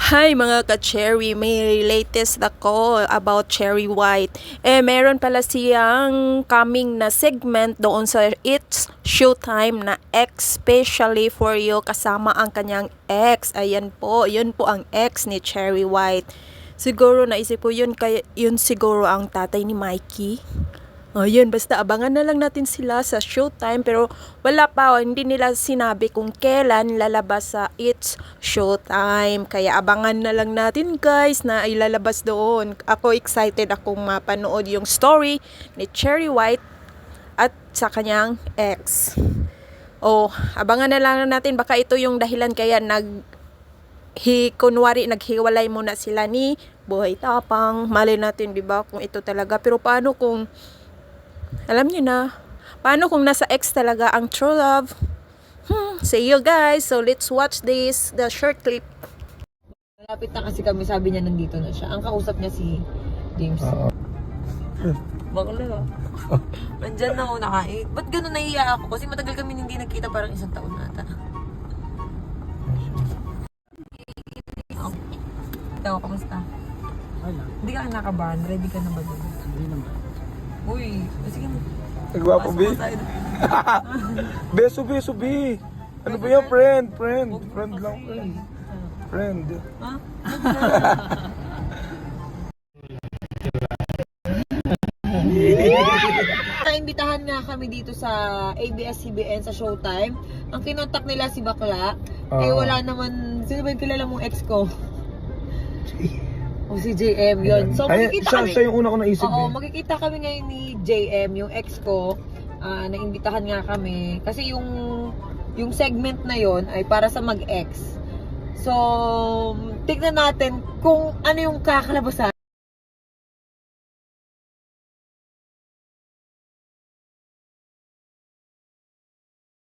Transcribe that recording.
Hi mga ka-Cherry, may latest ako about Cherry White. Meron pala siyang coming na segment doon sa It's Showtime na especially for you kasama ang kanyang ex. Ayan po, yun po ang ex ni Cherry White. Siguro naisip po yun, kaya yun siguro ang tatay ni Mikey. Yun, basta abangan na lang natin sila sa Showtime pero wala pa, hindi nila sinabi kung kailan lalabas sa It's Showtime. Kaya abangan na lang natin guys na ilalabas doon. Ako excited akong mapanood yung story ni Cherry White at sa kanyang ex. Abangan na lang natin, baka ito yung dahilan kaya kunwari naghiwalay muna sila ni Boy Tapang. Mali natin 'di ba kung ito talaga, pero paano kung alam niyo na, paano kung nasa ex talaga ang true love? See you guys. So let's watch the short clip. Malapit na kasi kami, sabi niya nandito na siya. Ang kausap niya si James. Bakla. Nandyan na ako nakain. Ba't gano'n nahiya ako? Kasi matagal kami hindi nagkita, parang isang taon nata. Ikaw, kamusta? Wala. Hindi ka nakabahan? Ready ka na ba doon? Hindi naman. Uy, sige. Nagwapo, B? Beso, B. Ano ba yan, friend? Friend lang, friend. Friend. Ha? Naimbitahan nga kami dito sa ABS-CBN sa Showtime. Ang kinontak nila si Bakla. Wala naman, sino ba yung kilala mong ex ko? Si JM yun. So makikita kami. Siya yung una ko naisip. Makikita kami ngayon ni JM, yung ex ko. Naimbitahan nga kami. Kasi yung segment na yon ay para sa mag-ex. So, tignan natin kung ano yung kakalabasan.